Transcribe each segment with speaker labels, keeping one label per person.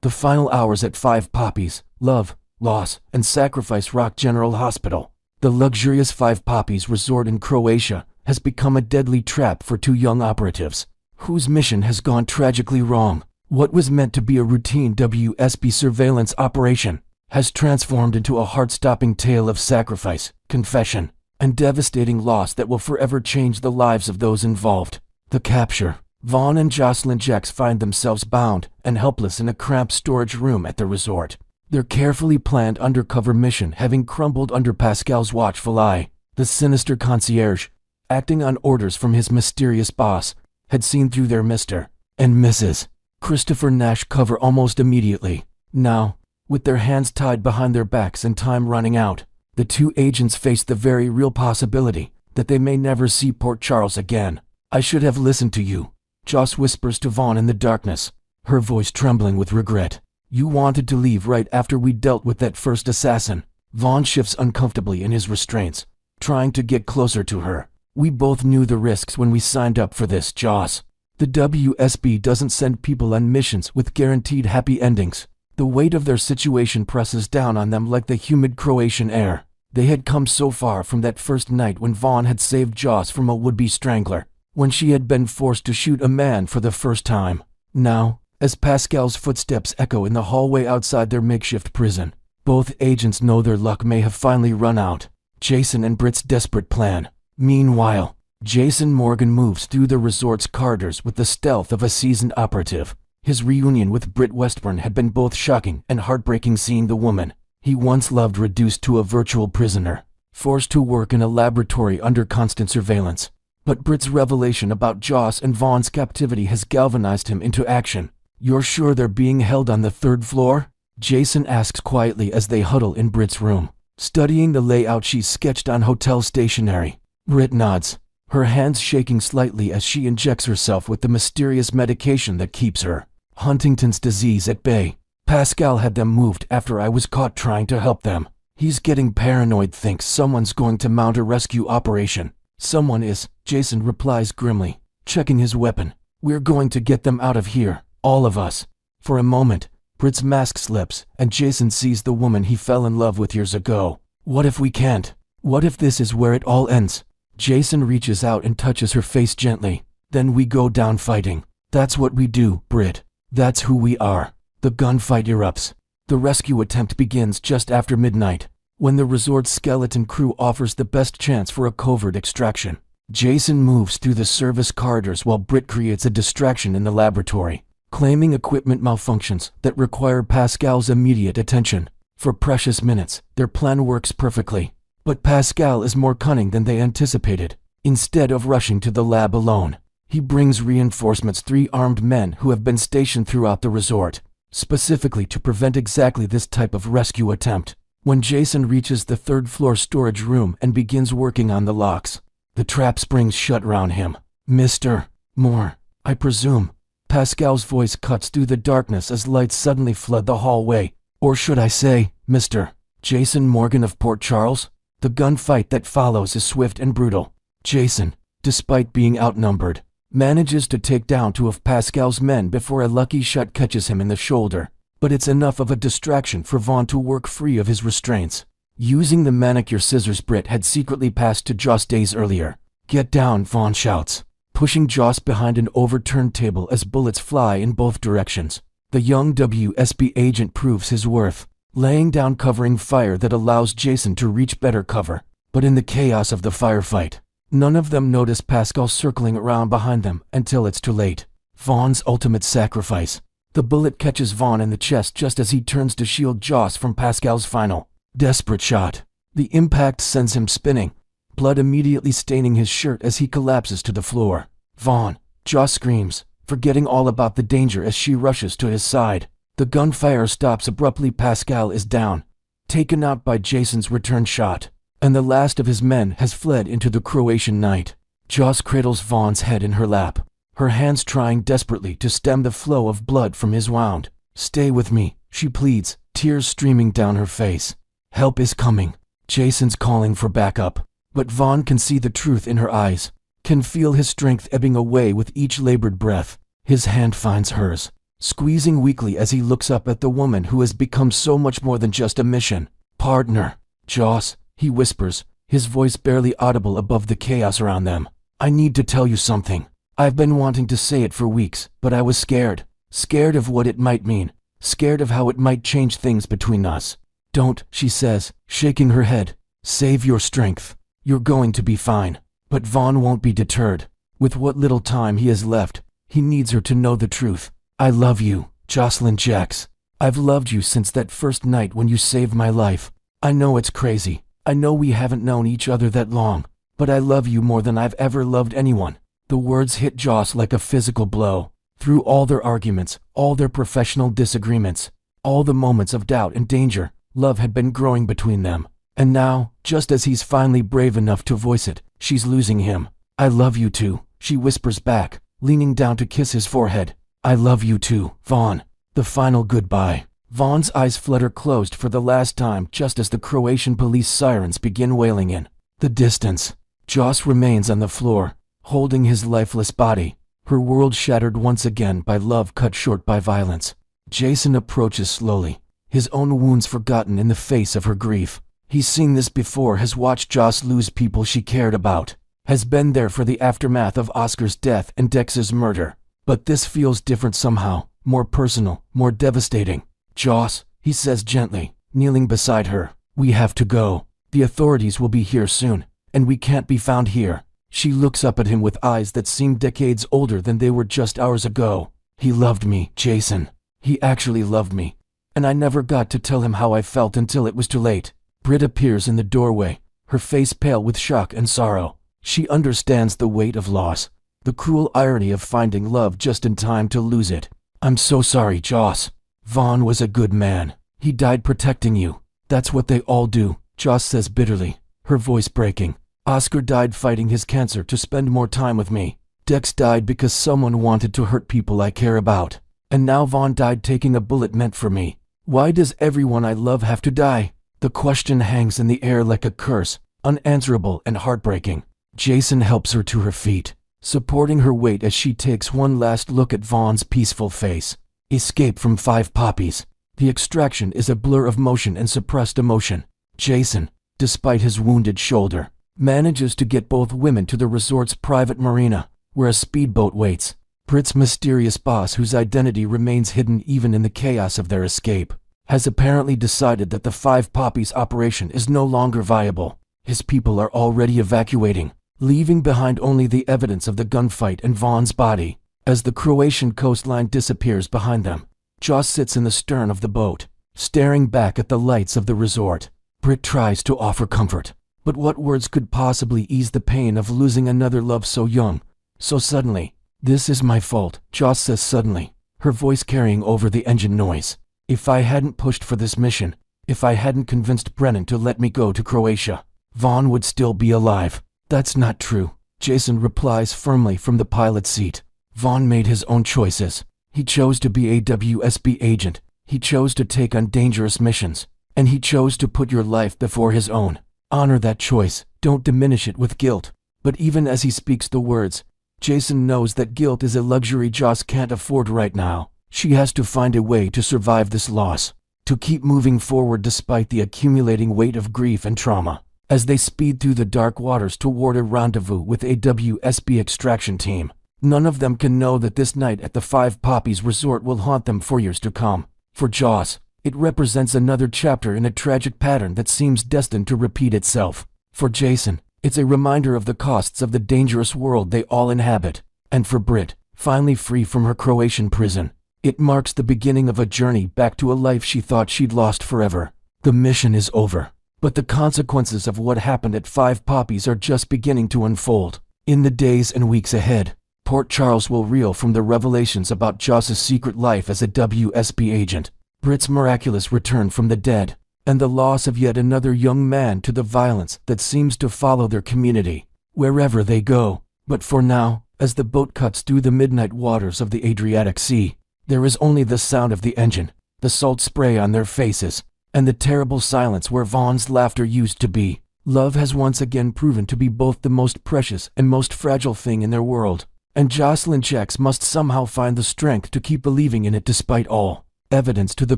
Speaker 1: The final hours at 5 Poppies, love, loss, and sacrifice rock General Hospital. The luxurious 5 Poppies resort in Croatia has become a deadly trap for 2 young operatives, whose mission has gone tragically wrong. What was meant to be a routine WSB surveillance operation has transformed into a heart-stopping tale of sacrifice, confession, and devastating loss that will forever change the lives of those involved. The capture. Vaughn and Jocelyn Jacks find themselves bound and helpless in a cramped storage room at the resort. Their carefully planned undercover mission having crumbled under Pascal's watchful eye. The sinister concierge, acting on orders from his mysterious boss, had seen through their Mr. and Mrs. Christopher Nash cover almost immediately. Now, with their hands tied behind their backs and time running out, the 2 agents face the very real possibility that they may never see Port Charles again. "I should have listened to you," Joss whispers to Vaughn in the darkness, her voice trembling with regret. "You wanted to leave right after we dealt with that first assassin." Vaughn shifts uncomfortably in his restraints, trying to get closer to her. "We both knew the risks when we signed up for this, Joss. The WSB doesn't send people on missions with guaranteed happy endings. The weight of their situation presses down on them like the humid Croatian air. They had come so far from that first night when Vaughn had saved Joss from a would-be strangler, when she had been forced to shoot a man for the first time. Now, as Pascal's footsteps echo in the hallway outside their makeshift prison, both agents know their luck may have finally run out. Jason and Britt's desperate plan. Meanwhile, Jason Morgan moves through the resort's corridors with the stealth of a seasoned operative. His reunion with Britt Westburn had been both shocking and heartbreaking, seeing the woman he once loved reduced to a virtual prisoner, forced to work in a laboratory under constant surveillance. But Britt's revelation about Joss and Vaughn's captivity has galvanized him into action. "You're sure they're being held on the 3rd floor?" Jason asks quietly as they huddle in Britt's room, studying the layout she's sketched on hotel stationery. Britt nods, her hands shaking slightly as she injects herself with the mysterious medication that keeps her Huntington's disease at bay. "Pascal had them moved after I was caught trying to help them. He's getting paranoid, thinks someone's going to mount a rescue operation." "Someone is," Jason replies grimly, checking his weapon. "We're going to get them out of here, all of us." For a moment, Britt's mask slips, and Jason sees the woman he fell in love with years ago. "What if we can't? What if this is where it all ends?" Jason reaches out and touches her face gently. "Then we go down fighting. That's what we do, Britt. That's who we are." The gunfight erupts. The rescue attempt begins just after midnight, when the resort's skeleton crew offers the best chance for a covert extraction. Jason moves through the service corridors while Britt creates a distraction in the laboratory, claiming equipment malfunctions that require Pascal's immediate attention. For precious minutes, their plan works perfectly. But Pascal is more cunning than they anticipated. Instead of rushing to the lab alone, he brings reinforcements, 3 armed men who have been stationed throughout the resort, specifically to prevent exactly this type of rescue attempt. When Jason reaches the 3rd floor storage room and begins working on the locks, the trap springs shut round him. "Mr. Moore, I presume." Pascal's voice cuts through the darkness as lights suddenly flood the hallway. "Or should I say, Mr. Jason Morgan of Port Charles?" The gunfight that follows is swift and brutal. Jason, despite being outnumbered, manages to take down 2 of Pascal's men before a lucky shot catches him in the shoulder. But it's enough of a distraction for Vaughn to work free of his restraints, using the manicure scissors Britt had secretly passed to Joss days earlier. "Get down," Vaughn shouts, pushing Joss behind an overturned table as bullets fly in both directions. The young WSB agent proves his worth, laying down covering fire that allows Jason to reach better cover. But in the chaos of the firefight, none of them notice Pascal circling around behind them until it's too late. Vaughn's ultimate sacrifice. The bullet catches Vaughn in the chest just as he turns to shield Joss from Pascal's final, desperate shot. The impact sends him spinning, blood immediately staining his shirt as he collapses to the floor. "Vaughn!" Joss screams, forgetting all about the danger as she rushes to his side. The gunfire stops abruptly. Pascal is down, taken out by Jason's return shot, and the last of his men has fled into the Croatian night. Joss cradles Vaughn's head in her lap, her hands trying desperately to stem the flow of blood from his wound. "Stay with me," she pleads, tears streaming down her face. "Help is coming." Jason's calling for backup, but Vaughn can see the truth in her eyes, can feel his strength ebbing away with each labored breath. His hand finds hers, squeezing weakly as he looks up at the woman who has become so much more than just a mission partner. Joss, he whispers, his voice barely audible above the chaos around them. I need to tell you something. I've been wanting to say it for weeks, but I was scared. Scared of what it might mean. Scared of how it might change things between us. Don't, she says, shaking her head. Save your strength. You're going to be fine. But Vaughn won't be deterred. With what little time he has left, he needs her to know the truth. I love you, Jocelyn Jax. I've loved you since that first night when you saved my life. I know it's crazy. I know we haven't known each other that long. But I love you more than I've ever loved anyone. The words hit Joss like a physical blow. Through all their arguments, all their professional disagreements, all the moments of doubt and danger, love had been growing between them. And now, just as he's finally brave enough to voice it, she's losing him. I love you too, she whispers back, leaning down to kiss his forehead. I love you too, Vaughn. The final goodbye. Vaughn's eyes flutter closed for the last time just as the Croatian police sirens begin wailing in the distance. Joss remains on the floor, holding his lifeless body, her world shattered once again by love cut short by violence. Jason approaches slowly, his own wounds forgotten in the face of her grief. He's seen this before, has watched Joss lose people she cared about, has been there for the aftermath of Oscar's death and Dex's murder. But this feels different somehow, more personal, more devastating. Joss, he says gently, kneeling beside her, we have to go. The authorities will be here soon, and we can't be found here. She looks up at him with eyes that seem decades older than they were just hours ago. He loved me, Jason. He actually loved me. And I never got to tell him how I felt until it was too late. Britt appears in the doorway, her face pale with shock and sorrow. She understands the weight of loss, the cruel irony of finding love just in time to lose it. I'm so sorry, Joss. Vaughn was a good man. He died protecting you. That's what they all do, Joss says bitterly, her voice breaking. Oscar died fighting his cancer to spend more time with me. Dex died because someone wanted to hurt people I care about. And now Vaughn died taking a bullet meant for me. Why does everyone I love have to die? The question hangs in the air like a curse, unanswerable and heartbreaking. Jason helps her to her feet, supporting her weight as she takes one last look at Vaughn's peaceful face. Escape from 5 Poppies. The extraction is a blur of motion and suppressed emotion. Jason, despite his wounded shoulder, manages to get both women to the resort's private marina, where a speedboat waits. Britt's mysterious boss, whose identity remains hidden even in the chaos of their escape, has apparently decided that the 5 Poppies operation is no longer viable. His people are already evacuating, leaving behind only the evidence of the gunfight and Vaughn's body. As the Croatian coastline disappears behind them, Joss sits in the stern of the boat, staring back at the lights of the resort. Britt tries to offer comfort, but what words could possibly ease the pain of losing another love so young, so suddenly? This is my fault, Joss says suddenly, her voice carrying over the engine noise. If I hadn't pushed for this mission, if I hadn't convinced Brennan to let me go to Croatia, Vaughn would still be alive. That's not true, Jason replies firmly from the pilot's seat. Vaughn made his own choices. He chose to be a WSB agent. He chose to take on dangerous missions. And he chose to put your life before his own. Honor that choice. Don't diminish it with guilt. But even as he speaks the words, Jason knows that guilt is a luxury Joss can't afford right now. She has to find a way to survive this loss, to keep moving forward despite the accumulating weight of grief and trauma. As they speed through the dark waters toward a rendezvous with a WSB extraction team, none of them can know that this night at the 5 Poppies resort will haunt them for years to come. For Joss, it represents another chapter in a tragic pattern that seems destined to repeat itself. For Jason, it's a reminder of the costs of the dangerous world they all inhabit. And for Britt, finally free from her Croatian prison, it marks the beginning of a journey back to a life she thought she'd lost forever. The mission is over, but the consequences of what happened at 5 Poppies are just beginning to unfold. In the days and weeks ahead, Port Charles will reel from the revelations about Joss's secret life as a WSB agent, Britt's miraculous return from the dead, and the loss of yet another young man to the violence that seems to follow their community, wherever they go. But for now, as the boat cuts through the midnight waters of the Adriatic Sea, there is only the sound of the engine, the salt spray on their faces, and the terrible silence where Vaughn's laughter used to be. Love has once again proven to be both the most precious and most fragile thing in their world. and Jocelyn Chex must somehow find the strength to keep believing in it despite all evidence to the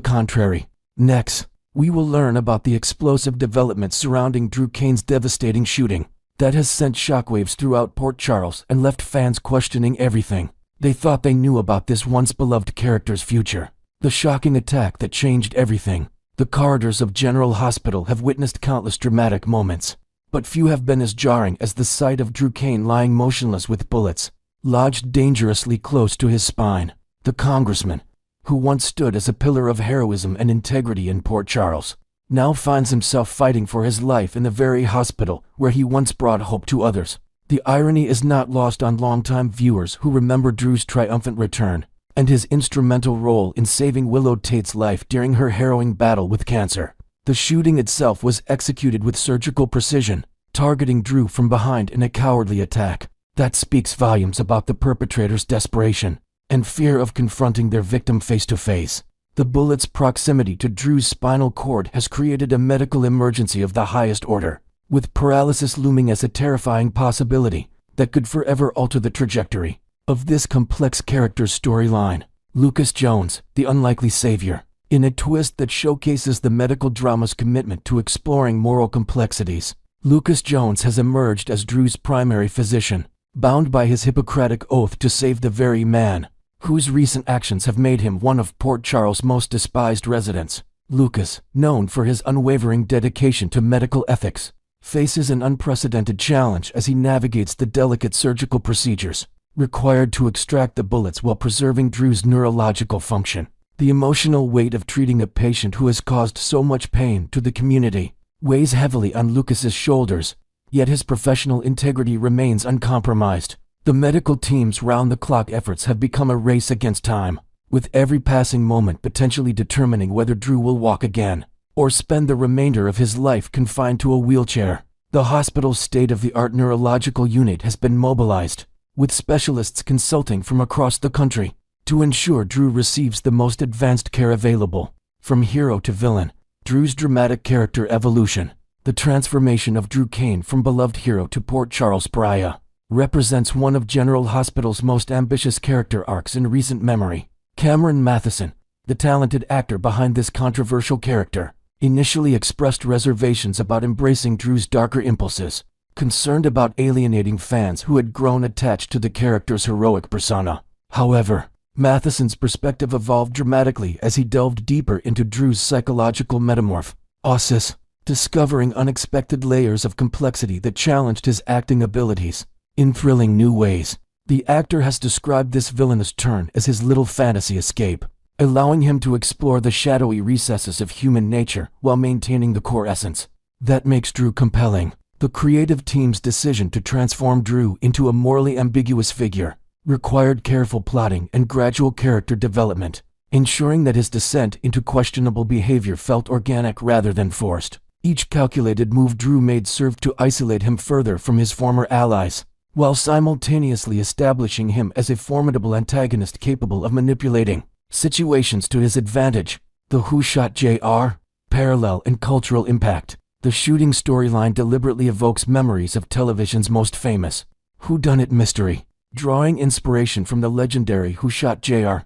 Speaker 1: contrary. Next, we will learn about the explosive developments surrounding Drew Kane's devastating shooting that has sent shockwaves throughout Port Charles and left fans questioning everything they thought they knew about this once beloved character's future. The shocking attack that changed everything. The corridors of General Hospital have witnessed countless dramatic moments, but few have been as jarring as the sight of Drew Kane lying motionless with bullets lodged dangerously close to his spine. The congressman, who once stood as a pillar of heroism and integrity in Port Charles, now finds himself fighting for his life in the very hospital where he once brought hope to others. The irony is not lost on longtime viewers who remember Drew's triumphant return and his instrumental role in saving Willow Tate's life during her harrowing battle with cancer. The shooting itself was executed with surgical precision, targeting Drew from behind in a cowardly attack that speaks volumes about the perpetrator's desperation and fear of confronting their victim face to face. The bullet's proximity to Drew's spinal cord has created a medical emergency of the highest order, with paralysis looming as a terrifying possibility that could forever alter the trajectory of this complex character's storyline. Lucas Jones, the unlikely savior, in a twist that showcases the medical drama's commitment to exploring moral complexities. Lucas Jones has emerged as Drew's primary physician, bound by his Hippocratic oath to save the very man whose recent actions have made him one of Port Charles' most despised residents. Lucas, known for his unwavering dedication to medical ethics, faces an unprecedented challenge as he navigates the delicate surgical procedures required to extract the bullets while preserving Drew's neurological function. The emotional weight of treating a patient who has caused so much pain to the community weighs heavily on Lucas's shoulders, yet his professional integrity remains uncompromised. The medical team's round-the-clock efforts have become a race against time, with every passing moment potentially determining whether Drew will walk again or spend the remainder of his life confined to a wheelchair. The hospital's state-of-the-art neurological unit has been mobilized, with specialists consulting from across the country to ensure Drew receives the most advanced care available. From hero to villain, Drew's dramatic character evolution, the transformation of Drew Kane from beloved hero to Port Charles pariah, represents one of General Hospital's most ambitious character arcs in recent memory. Cameron Matheson, the talented actor behind this controversial character, initially expressed reservations about embracing Drew's darker impulses, concerned about alienating fans who had grown attached to the character's heroic persona. However, Matheson's perspective evolved dramatically as he delved deeper into Drew's psychological metamorphosis, discovering unexpected layers of complexity that challenged his acting abilities in thrilling new ways. The actor has described this villainous turn as his little fantasy escape, allowing him to explore the shadowy recesses of human nature while maintaining the core essence that makes Drew compelling. The creative team's decision to transform Drew into a morally ambiguous figure required careful plotting and gradual character development, ensuring that his descent into questionable behavior felt organic rather than forced. Each calculated move Drew made served to isolate him further from his former allies, while simultaneously establishing him as a formidable antagonist capable of manipulating situations to his advantage. The Who Shot JR? Parallel and cultural impact. The shooting storyline deliberately evokes memories of television's most famous whodunit mystery, drawing inspiration from the legendary Who Shot JR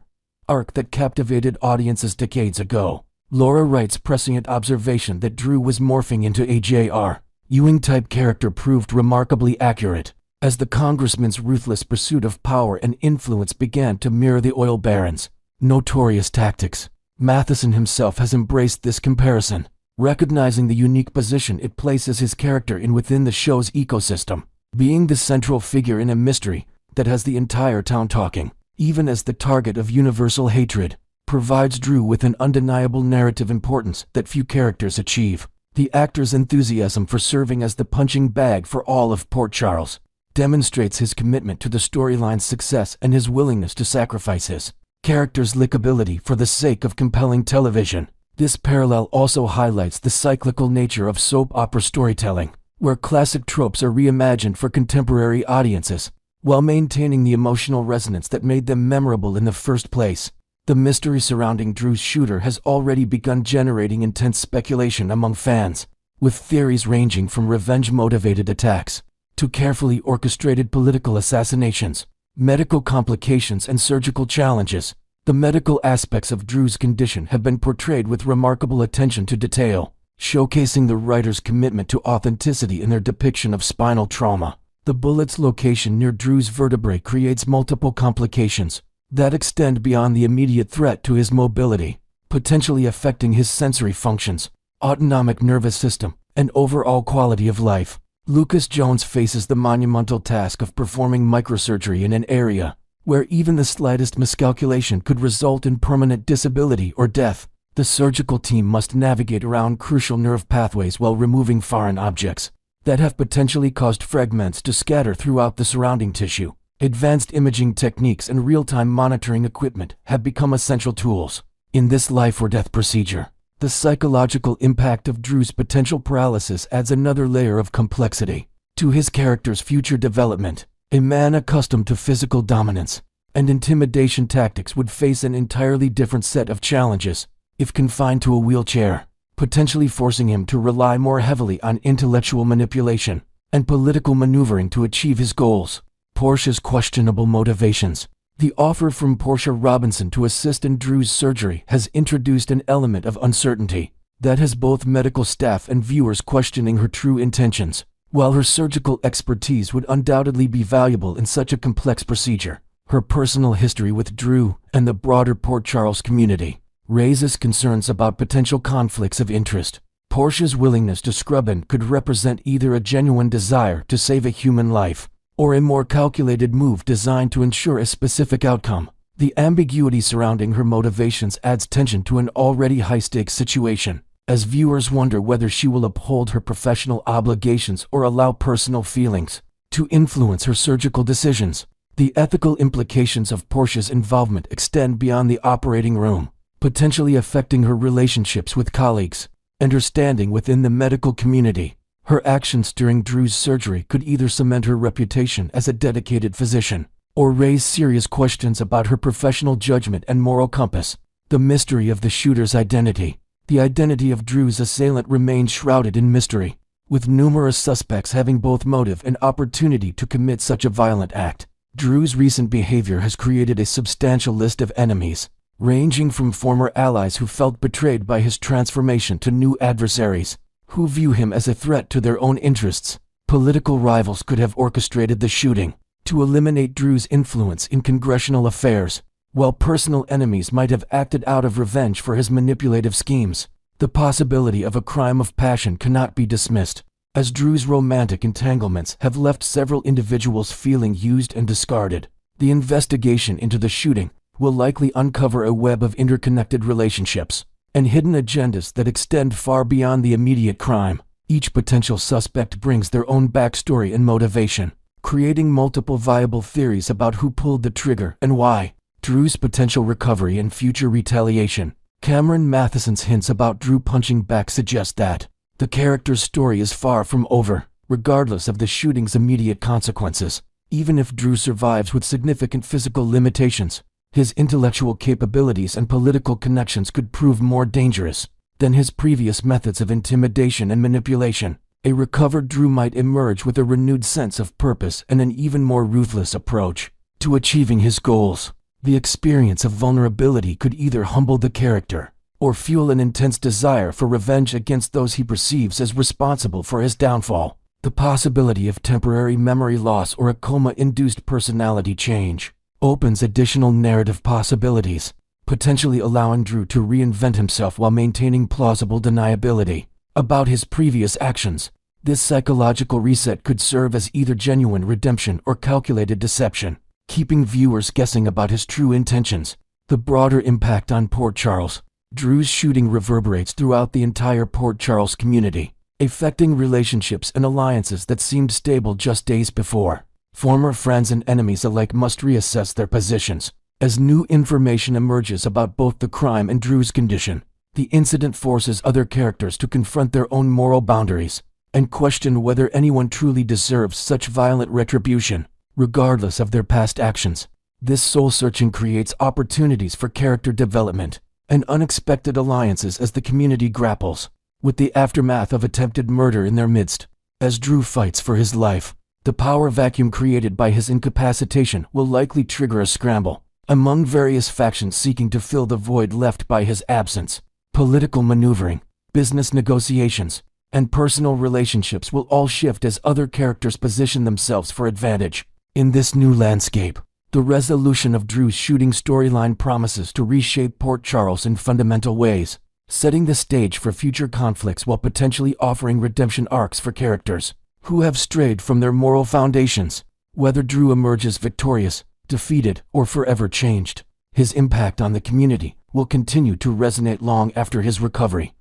Speaker 1: arc that captivated audiences decades ago. Laura Wright's prescient observation that Drew was morphing into a J.R. Ewing-type character proved remarkably accurate, as the congressman's ruthless pursuit of power and influence began to mirror the oil baron's notorious tactics. Matheson himself has embraced this comparison, recognizing the unique position it places his character in within the show's ecosystem, being the central figure in a mystery that has the entire town talking, even as the target of universal hatred, provides Drew with an undeniable narrative importance that few characters achieve. The actor's enthusiasm for serving as the punching bag for all of Port Charles demonstrates his commitment to the storyline's success and his willingness to sacrifice his character's likability for the sake of compelling television. This parallel also highlights the cyclical nature of soap opera storytelling, where classic tropes are reimagined for contemporary audiences, while maintaining the emotional resonance that made them memorable in the first place. The mystery surrounding Drew's shooter has already begun generating intense speculation among fans, with theories ranging from revenge-motivated attacks to carefully orchestrated political assassinations. Medical complications and surgical challenges. The medical aspects of Drew's condition have been portrayed with remarkable attention to detail, showcasing the writer's commitment to authenticity in their depiction of spinal trauma. The bullet's location near Drew's vertebrae creates multiple complications that extend beyond the immediate threat to his mobility, potentially affecting his sensory functions, autonomic nervous system, and overall quality of life. Lucas Jones faces the monumental task of performing microsurgery in an area where even the slightest miscalculation could result in permanent disability or death. The surgical team must navigate around crucial nerve pathways while removing foreign objects that have potentially caused fragments to scatter throughout the surrounding tissue. Advanced imaging techniques and real-time monitoring equipment have become essential tools in this life-or-death procedure. The psychological impact of Drew's potential paralysis adds another layer of complexity to his character's future development. A man accustomed to physical dominance and intimidation tactics would face an entirely different set of challenges if confined to a wheelchair, potentially forcing him to rely more heavily on intellectual manipulation and political maneuvering to achieve his goals. Portia's questionable motivations. The offer from Portia Robinson to assist in Drew's surgery has introduced an element of uncertainty that has both medical staff and viewers questioning her true intentions. While her surgical expertise would undoubtedly be valuable in such a complex procedure, her personal history with Drew and the broader Port Charles community raises concerns about potential conflicts of interest. Portia's willingness to scrub in could represent either a genuine desire to save a human life or a more calculated move designed to ensure a specific outcome. The ambiguity surrounding her motivations adds tension to an already high-stakes situation, as viewers wonder whether she will uphold her professional obligations or allow personal feelings to influence her surgical decisions. The ethical implications of Portia's involvement extend beyond the operating room, potentially affecting her relationships with colleagues and her standing within the medical community. Her actions during Drew's surgery could either cement her reputation as a dedicated physician or raise serious questions about her professional judgment and moral compass. The mystery of the shooter's identity. The identity of Drew's assailant remains shrouded in mystery, with numerous suspects having both motive and opportunity to commit such a violent act. Drew's recent behavior has created a substantial list of enemies, ranging from former allies who felt betrayed by his transformation to new adversaries who view him as a threat to their own interests. Political rivals could have orchestrated the shooting to eliminate Drew's influence in congressional affairs, while personal enemies might have acted out of revenge for his manipulative schemes. The possibility of a crime of passion cannot be dismissed, as Drew's romantic entanglements have left several individuals feeling used and discarded. The investigation into the shooting will likely uncover a web of interconnected relationships and hidden agendas that extend far beyond the immediate crime. Each potential suspect brings their own backstory and motivation, creating multiple viable theories about who pulled the trigger and why. Drew's potential recovery and future retaliation. Cameron Matheson's hints about Drew punching back suggest that the character's story is far from over, regardless of the shooting's immediate consequences. Even if Drew survives with significant physical limitations, his intellectual capabilities and political connections could prove more dangerous than his previous methods of intimidation and manipulation. A recovered Drew might emerge with a renewed sense of purpose and an even more ruthless approach to achieving his goals. The experience of vulnerability could either humble the character or fuel an intense desire for revenge against those he perceives as responsible for his downfall. The possibility of temporary memory loss or a coma-induced personality change opens additional narrative possibilities, potentially allowing Drew to reinvent himself while maintaining plausible deniability about his previous actions. This psychological reset could serve as either genuine redemption or calculated deception, keeping viewers guessing about his true intentions. The broader impact on Port Charles. Drew's shooting reverberates throughout the entire Port Charles community, affecting relationships and alliances that seemed stable just days before. Former friends and enemies alike must reassess their positions as new information emerges about both the crime and Drew's condition. The incident forces other characters to confront their own moral boundaries and question whether anyone truly deserves such violent retribution, regardless of their past actions. This soul-searching creates opportunities for character development and unexpected alliances as the community grapples with the aftermath of attempted murder in their midst. As Drew fights for his life, The power vacuum created by his incapacitation will likely trigger a scramble among various factions seeking to fill the void left by his absence. Political maneuvering, business negotiations, and personal relationships will all shift as other characters position themselves for advantage. In this new landscape, the resolution of Drew's shooting storyline promises to reshape Port Charles in fundamental ways, setting the stage for future conflicts while potentially offering redemption arcs for characters who have strayed from their moral foundations. Whether Drew emerges victorious, defeated, or forever changed, his impact on the community will continue to resonate long after his recovery.